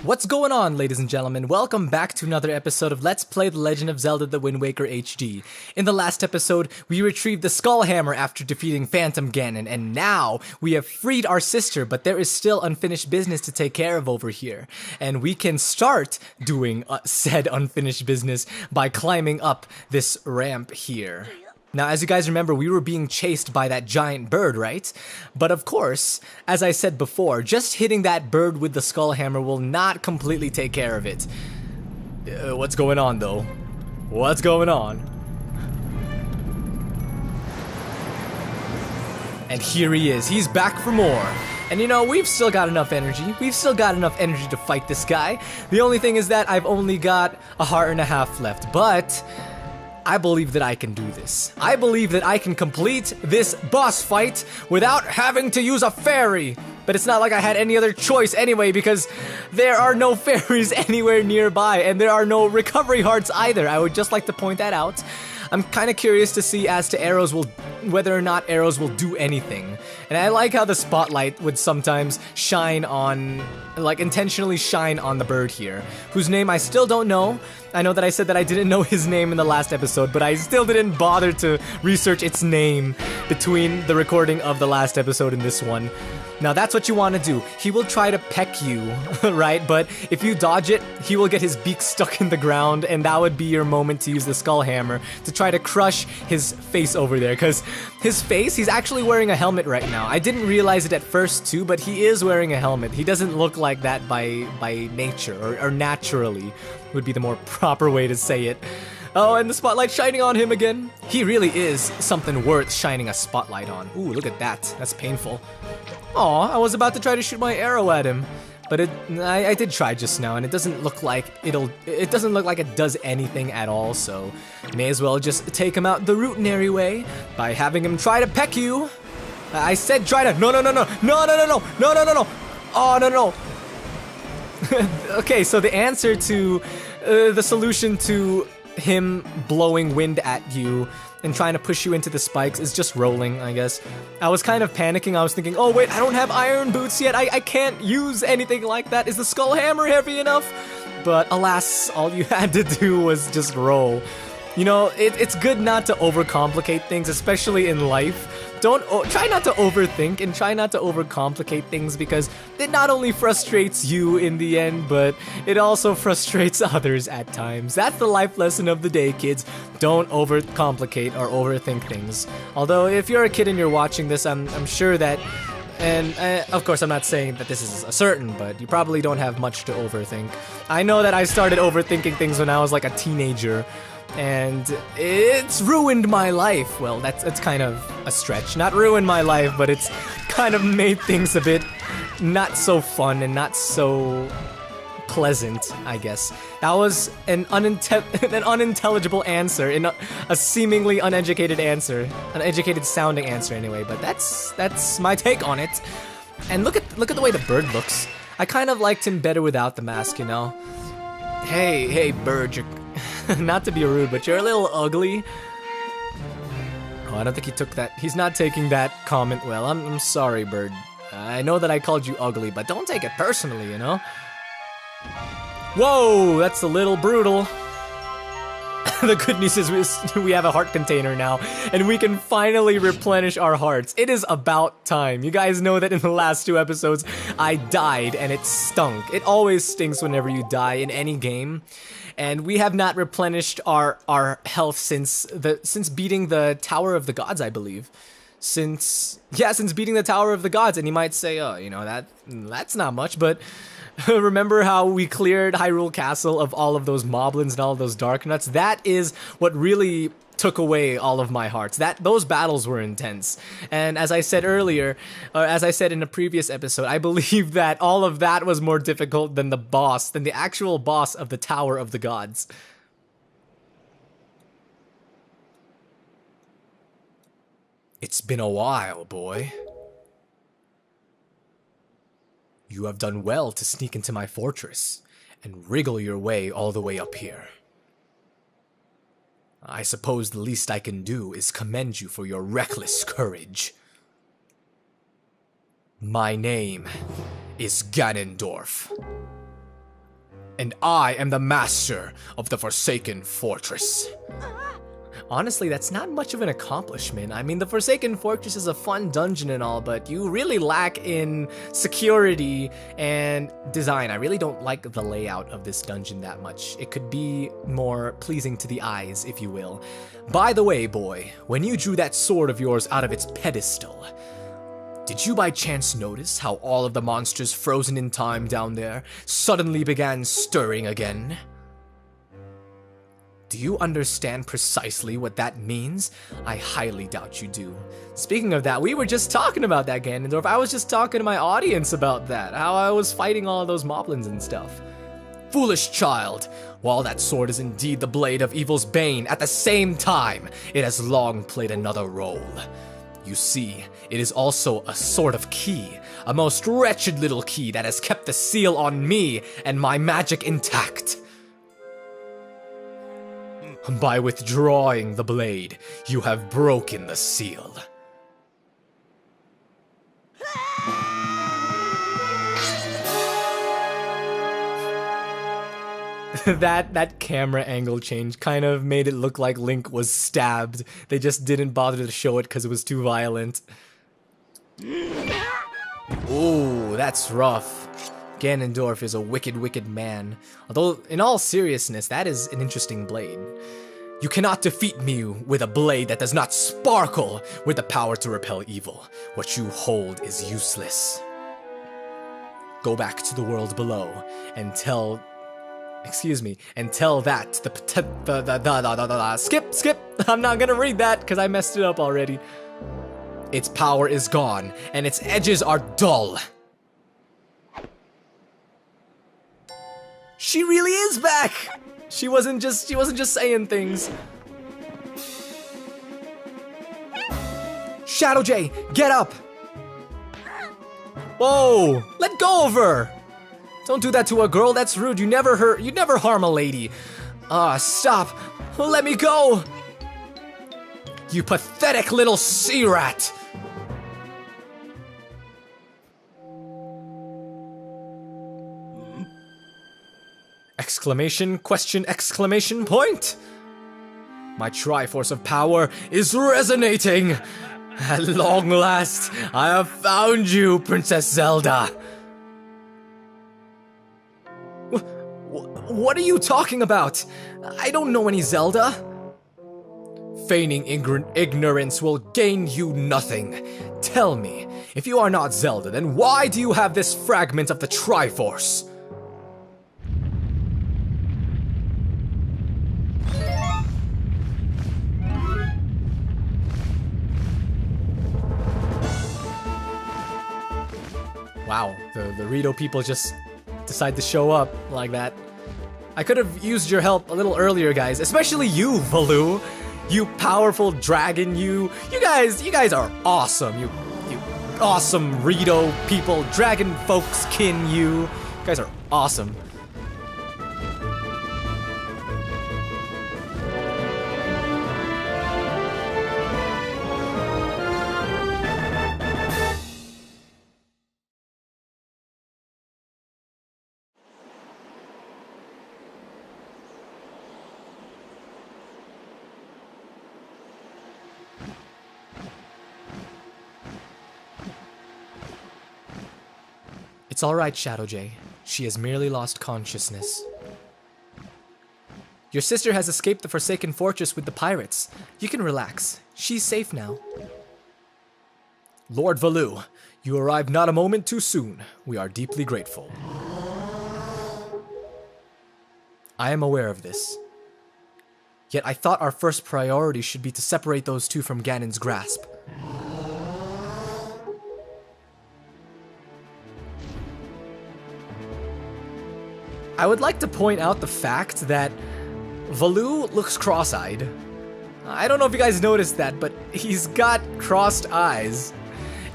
What's going on, ladies and gentlemen? Welcome back to another episode of Let's Play The Legend of Zelda The Wind Waker HD. In the last episode, we retrieved the Skull Hammer after defeating Phantom Ganon, and now we have freed our sister, but there is still unfinished business to take care of over here. And we can start doing said unfinished business by climbing up this ramp here. Now, as you guys remember, we were being chased by that giant bird, right? But of course, as I said before, just hitting that bird with the skull hammer will not completely take care of it. What's going on, though? What's going on? And here he is. He's back for more. And you know, we've still got enough energy. We've still got enough energy to fight this guy. The only thing is that I've only got a heart and a half left, but I believe that I can do this. I believe that I can complete this boss fight without having to use a fairy. But it's not like I had any other choice anyway, because there are no fairies anywhere nearby, and there are no recovery hearts either. I would just like to point that out. I'm kind of curious to see as to whether or not arrows will do anything. And I like how the spotlight would sometimes shine on, like intentionally shine on the bird here, whose name I still don't know. I know that I said that I didn't know his name in the last episode, but I still didn't bother to research its name between the recording of the last episode and this one. Now that's what you want to do. He will try to peck you, right? But if you dodge it, he will get his beak stuck in the ground, and that would be your moment to use the skull hammer to try to crush his face over there. Because his face, he's actually wearing a helmet right now. I didn't realize it at first too, but he is wearing a helmet. He doesn't look like that by nature, or naturally would be the more proper way to say it. Oh, and the spotlight shining on him again. He really is something worth shining a spotlight on. Ooh, look at that. That's painful. Aw, I was about to try to shoot my arrow at him, but I did try just now, and it doesn't look like it does anything at all, so may as well just take him out the routinary way by having him try to peck you. I said try to. No. Oh, no. Okay, so the answer to the solution to him blowing wind at you and trying to push you into the spikes is just rolling, I guess. I was kind of panicking. I was thinking, oh wait, I don't have iron boots yet. I can't use anything like that. Is the skull hammer heavy enough? But alas, all you had to do was just roll. You know, it's good not to overcomplicate things, especially in life. Try not to overthink and try not to overcomplicate things, because it not only frustrates you in the end, but it also frustrates others at times. That's the life lesson of the day, kids. Don't overcomplicate or overthink things. Although, if you're a kid and you're watching this, I'm sure that, and of course I'm not saying that this is a certain, but you probably don't have much to overthink. I know that I started overthinking things when I was like a teenager, and it's ruined my life. Well, it's kind of a stretch. Not ruined my life, but it's kind of made things a bit not so fun and not so pleasant, I guess. That was an unintelligible answer, in a seemingly uneducated answer. An educated sounding answer anyway, but that's my take on it. And look at the way the bird looks. I kind of liked him better without the mask, you know? Hey, bird, you're not to be rude, but you're a little ugly. Oh, I don't think he took that. He's not taking that comment well. I'm sorry, bird. I know that I called you ugly, but don't take it personally, you know? Whoa, that's a little brutal. The good news is we have a heart container now, and we can finally replenish our hearts. It is about time. You guys know that in the last 2 episodes, I died, and it stunk. It always stinks whenever you die in any game. And we have not replenished our health since beating the Tower of the Gods, I believe. Since beating the Tower of the Gods. And you might say, oh, you know, that's not much, but remember how we cleared Hyrule Castle of all of those moblins and all of those dark nuts? That is what really took away all of my hearts. Those battles were intense. And as I said earlier, or as I said in a previous episode, I believe that all of that was more difficult than the actual boss of the Tower of the Gods. It's been a while, boy. You have done well to sneak into my fortress and wriggle your way all the way up here. I suppose the least I can do is commend you for your reckless courage. My name is Ganondorf. and I am the master of the Forsaken Fortress. Honestly, that's not much of an accomplishment. I mean, the Forsaken Fortress is a fun dungeon and all, but you really lack in security and design. I really don't like the layout of this dungeon that much. It could be more pleasing to the eyes, if you will. By the way, boy, when you drew that sword of yours out of its pedestal, did you by chance notice how all of the monsters frozen in time down there suddenly began stirring again? Do you understand precisely what that means? I highly doubt you do. Speaking of that, we were just talking about that, Ganondorf. I was just talking to my audience about that, how I was fighting all of those moblins and stuff. Foolish child, while that sword is indeed the blade of evil's bane, at the same time, it has long played another role. You see, it is also a sort of key, a most wretched little key that has kept the seal on me and my magic intact. By withdrawing the blade, you have broken the seal. That camera angle change kind of made it look like Link was stabbed. They just didn't bother to show it because it was too violent. Ooh, that's rough. Ganondorf is a wicked, wicked man. Although, in all seriousness, that is an interesting blade. You cannot defeat me with a blade that does not sparkle with the power to repel evil. What you hold is useless. Go back to the world below and tell... Excuse me, and tell that skip! I'm not gonna read that because I messed it up already. Its power is gone, and its edges are dull. She really is back! She wasn't just saying things. ShdwjGaming, get up! Whoa, let go of her! Don't do that to a girl, that's rude. You never harm a lady. Stop. Let me go! You pathetic little sea rat! Exclamation, question, exclamation point! My Triforce of Power is resonating! At long last, I have found you, Princess Zelda! What are you talking about? I don't know any Zelda. Feigning ignorance will gain you nothing. Tell me, if you are not Zelda, then why do you have this fragment of the Triforce? Wow, the Rito people just decide to show up like that. I could have used your help a little earlier, guys. Especially you, Valoo. You powerful dragon, you guys are awesome. You awesome Rito people, dragon folks kin you. You guys are awesome. It's alright, ShdwjGaming. She has merely lost consciousness. Your sister has escaped the Forsaken Fortress with the pirates. You can relax. She's safe now. Lord Valoo, you arrived not a moment too soon. We are deeply grateful. I am aware of this. Yet I thought our first priority should be to separate those two from Ganon's grasp. I would like to point out the fact that Valoo looks cross-eyed. I don't know if you guys noticed that, but he's got crossed eyes.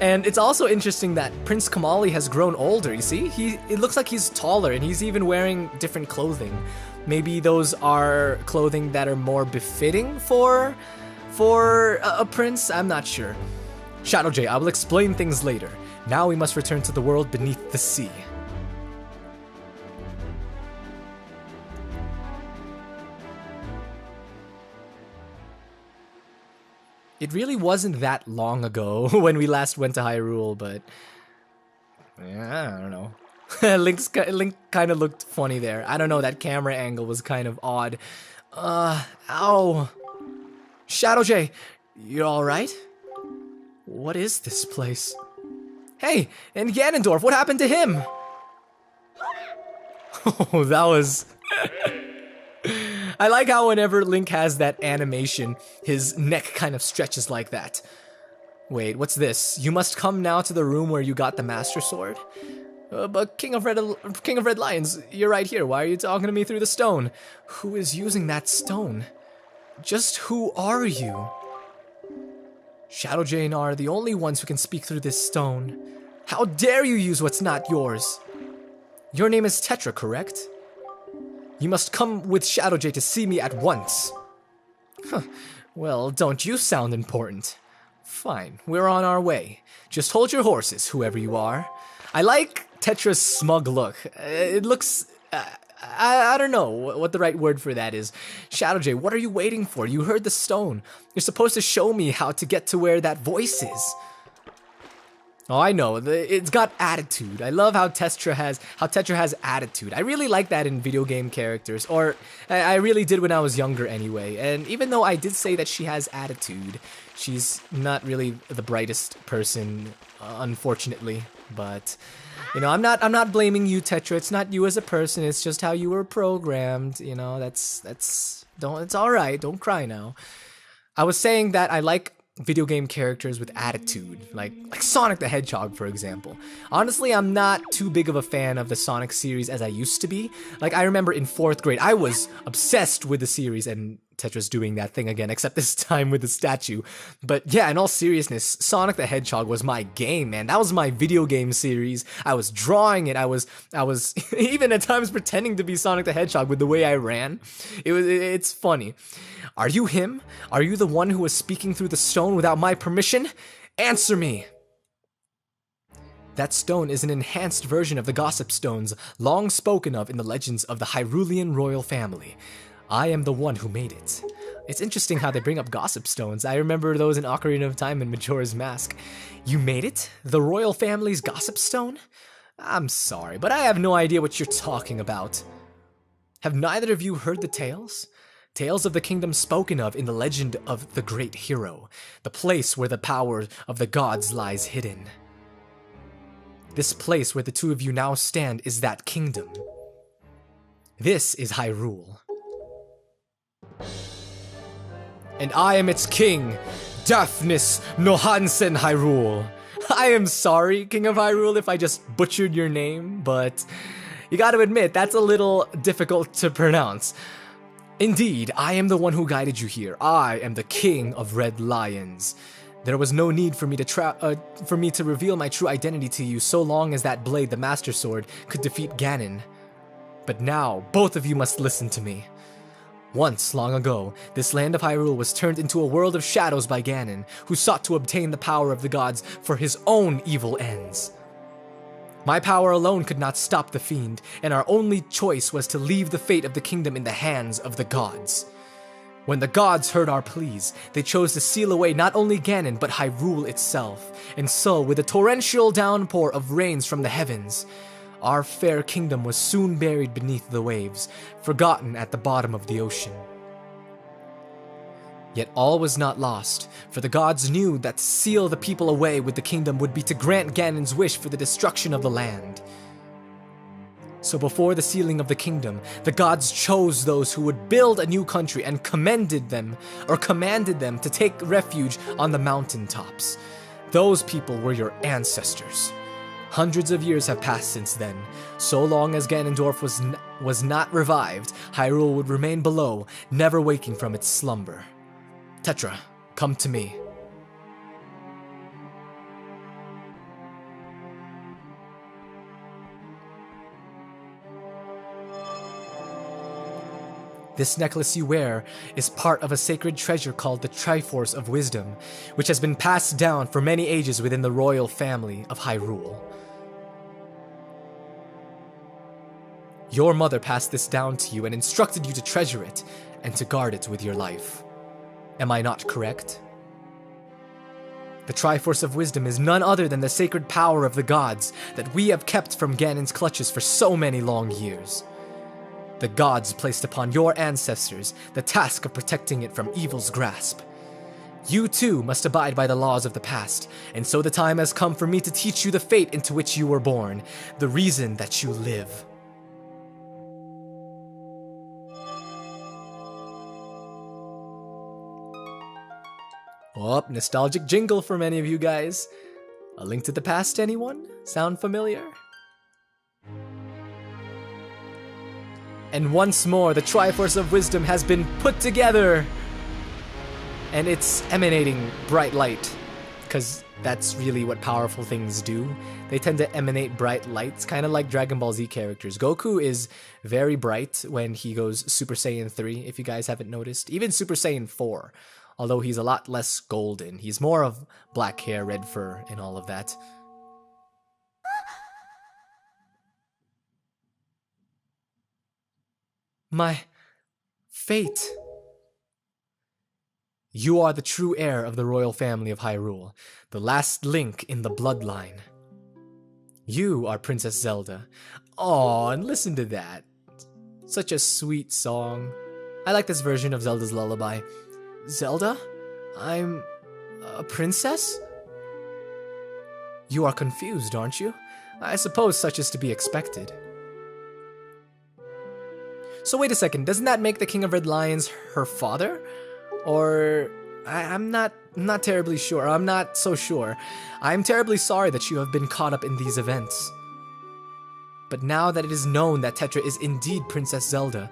And it's also interesting that Prince Kamali has grown older, you see? It looks like he's taller, and he's even wearing different clothing. Maybe those are clothing that are more befitting for a prince? I'm not sure. ShdwjGaming, I will explain things later. Now we must return to the world beneath the sea. It really wasn't that long ago when we last went to Hyrule, but yeah, I don't know. Link kind of looked funny there. I don't know, that camera angle was kind of odd. Ow. ShdwjGaming, you alright? What is this place? Hey, and Ganondorf, what happened to him? Oh, that was... I like how whenever Link has that animation, his neck kind of stretches like that. Wait, what's this? You must come now to the room where you got the Master Sword? But King of Red Lions, you're right here. Why are you talking to me through the stone? Who is using that stone? Just who are you? ShdwjGaming are the only ones who can speak through this stone. How dare you use what's not yours? Your name is Tetra, correct? You must come with ShdwjGaming to see me at once. Huh. Well, don't you sound important? Fine, we're on our way. Just hold your horses, whoever you are. I like Tetra's smug look. It looks... I don't know what the right word for that is. ShdwjGaming, what are you waiting for? You heard the stone. You're supposed to show me how to get to where that voice is. Oh, I know. It's got attitude. I love how Tetra has attitude. I really like that in video game characters, or I really did when I was younger anyway. And even though I did say that she has attitude, she's not really the brightest person, unfortunately. But you know, I'm not blaming you, Tetra. It's not you as a person. It's just how you were programmed. You know, it's all right. Don't cry now. I was saying that I like video game characters with attitude, like Sonic the Hedgehog, for example. Honestly, I'm not too big of a fan of the Sonic series as I used to be. Like, I remember in 4th grade, I was obsessed with the series, and Tetra's doing that thing again, except this time with the statue. But yeah, in all seriousness, Sonic the Hedgehog was my game, man. That was my video game series. I was drawing it. I was even at times pretending to be Sonic the Hedgehog with the way I ran. It's funny. Are you him? Are you the one who was speaking through the stone without my permission? Answer me! That stone is an enhanced version of the Gossip Stones, long spoken of in the legends of the Hyrulean royal family. I am the one who made it. It's interesting how they bring up Gossip Stones. I remember those in Ocarina of Time and Majora's Mask. You made it? The royal family's Gossip Stone? I'm sorry, but I have no idea what you're talking about. Have neither of you heard the tales? Tales of the kingdom spoken of in the legend of the great hero, the place where the power of the gods lies hidden. This place where the two of you now stand is that kingdom. This is Hyrule. And I am its king, Daphnis Nohansen Hyrule. I am sorry, King of Hyrule, if I just butchered your name, but you gotta admit, that's a little difficult to pronounce. Indeed, I am the one who guided you here. I am the King of Red Lions. There was no need for me to reveal my true identity to you so long as that blade, the Master Sword, could defeat Ganon. But now, both of you must listen to me. Once, long ago, this land of Hyrule was turned into a world of shadows by Ganon, who sought to obtain the power of the gods for his own evil ends. My power alone could not stop the fiend, and our only choice was to leave the fate of the kingdom in the hands of the gods. When the gods heard our pleas, they chose to seal away not only Ganon, but Hyrule itself. And so, with a torrential downpour of rains from the heavens, our fair kingdom was soon buried beneath the waves, forgotten at the bottom of the ocean. Yet all was not lost, for the gods knew that to seal the people away with the kingdom would be to grant Ganon's wish for the destruction of the land. So before the sealing of the kingdom, the gods chose those who would build a new country and commanded them to take refuge on the mountaintops. Those people were your ancestors. Hundreds of years have passed since then. So long as Ganondorf was not revived, Hyrule would remain below, never waking from its slumber. Tetra, come to me. This necklace you wear is part of a sacred treasure called the Triforce of Wisdom, which has been passed down for many ages within the royal family of Hyrule. Your mother passed this down to you and instructed you to treasure it and to guard it with your life. Am I not correct? The Triforce of Wisdom is none other than the sacred power of the gods that we have kept from Ganon's clutches for so many long years. The gods placed upon your ancestors the task of protecting it from evil's grasp. You too must abide by the laws of the past, and so the time has come for me to teach you the fate into which you were born, the reason that you live. Oh, nostalgic jingle for many of you guys. A Link to the Past, anyone? Sound familiar? And once more, the Triforce of Wisdom has been put together! And it's emanating bright light, because that's really what powerful things do. They tend to emanate bright lights, kind of like Dragon Ball Z characters. Goku is very bright when he goes Super Saiyan 3, if you guys haven't noticed. Even Super Saiyan 4. Although he's a lot less golden. He's more of black hair, red fur, and all of that. My fate. You are the true heir of the royal family of Hyrule, the last link in the bloodline. You are Princess Zelda. Aw, and listen to that. Such a sweet song. I like this version of Zelda's lullaby. Zelda? I'm a princess? You are confused, aren't you? I suppose such is to be expected. So wait a second, doesn't that make the King of Red Lions her father? Or... I'm not terribly sure. I'm not so sure. I'm terribly sorry that you have been caught up in these events. But now that it is known that Tetra is indeed Princess Zelda,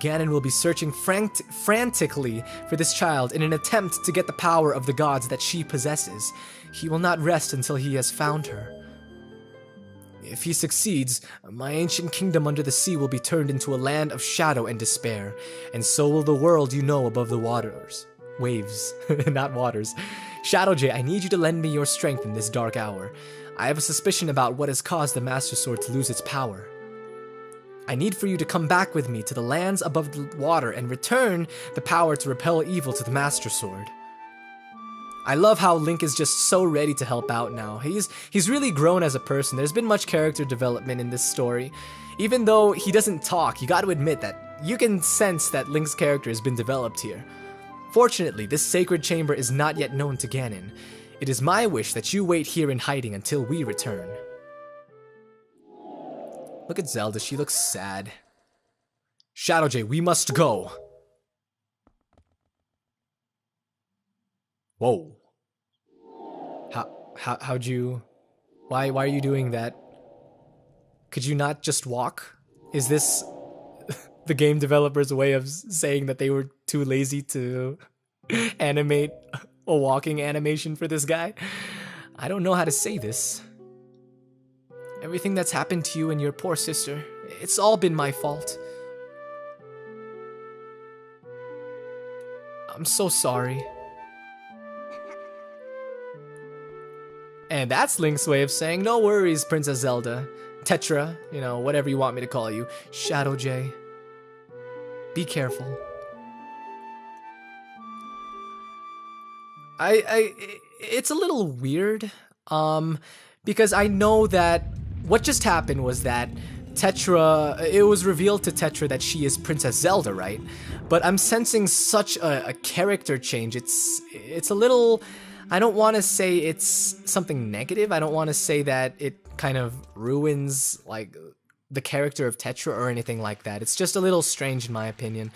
Ganon will be searching frantically for this child in an attempt to get the power of the gods that she possesses. He will not rest until he has found her. If he succeeds, my ancient kingdom under the sea will be turned into a land of shadow and despair, and so will the world you know above the waters. Waves, not waters. ShdwjGaming, I need you to lend me your strength in this dark hour. I have a suspicion about what has caused the Master Sword to lose its power. I need for you to come back with me to the lands above the water and return the power to repel evil to the Master Sword. I love how Link is just so ready to help out now. He's really grown as a person. There's been much character development in this story. Even though he doesn't talk, you gotta admit that you can sense that Link's character has been developed here. Fortunately, this sacred chamber is not yet known to Ganon. It is my wish that you wait here in hiding until we return. Look at Zelda, she looks sad. ShdwjGaming, we must go. Whoa. How'd you... Why are you doing that? Could you not just walk? Is this the game developer's way of saying that they were too lazy to animate a walking animation for this guy? I don't know how to say this. Everything that's happened to you and your poor sister, it's all been my fault. I'm so sorry. And that's Link's way of saying, no worries, Princess Zelda. Tetra, you know, whatever you want me to call you. ShdwjGaming. Be careful. It's a little weird, because I know that what just happened was that Tetra, it was revealed to Tetra that she is Princess Zelda, right? But I'm sensing such a character change. It's a little, I don't want to say it's something negative. I don't want to say that it kind of ruins, like, the character of Tetra or anything like that. It's just a little strange in my opinion.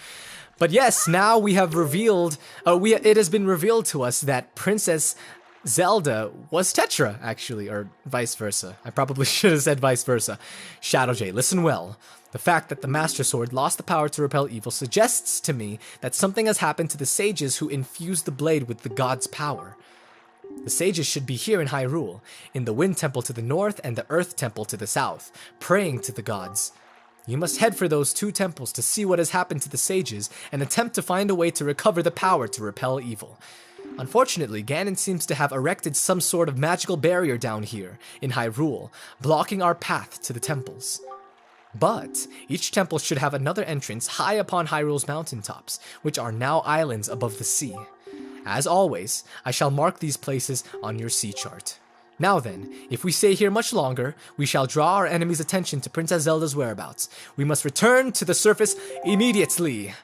But yes, now we have revealed, it has been revealed to us that Princess Zelda was Tetra, actually, or vice versa. I probably should have said vice versa. ShdwjGaming, listen well. The fact that the Master Sword lost the power to repel evil suggests to me that something has happened to the sages who infused the blade with the god's power. The sages should be here in Hyrule, in the Wind Temple to the north and the Earth Temple to the south, praying to the gods. You must head for those two temples to see what has happened to the sages and attempt to find a way to recover the power to repel evil. Unfortunately, Ganon seems to have erected some sort of magical barrier down here in Hyrule, blocking our path to the temples. But each temple should have another entrance high upon Hyrule's mountaintops, which are now islands above the sea. As always, I shall mark these places on your sea chart. Now then, if we stay here much longer, we shall draw our enemy's attention to Princess Zelda's whereabouts. We must return to the surface immediately.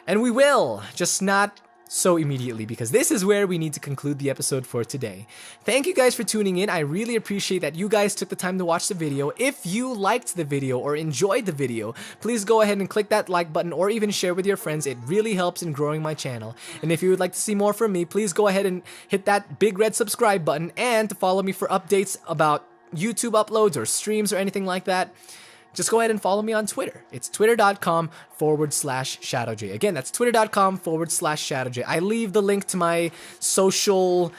And we will, just not so immediately, because this is where we need to conclude the episode for today. Thank you guys for tuning in. I really appreciate that you guys took the time to watch the video. If you liked the video or enjoyed the video, please go ahead and click that like button or even share with your friends. It really helps in growing my channel. And if you would like to see more from me, please go ahead and hit that big red subscribe button and to follow me for updates about YouTube uploads or streams or anything like that. Just go ahead and follow me on Twitter. It's twitter.com/ShdwjGaming. Again, that's twitter.com/ShdwjGaming. I leave the link to my social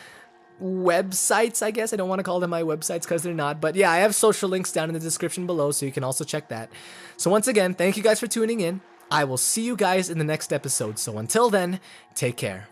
websites, I guess. I don't want to call them my websites because they're not. But yeah, I have social links down in the description below, so you can also check that. So once again, thank you guys for tuning in. I will see you guys in the next episode. So until then, take care.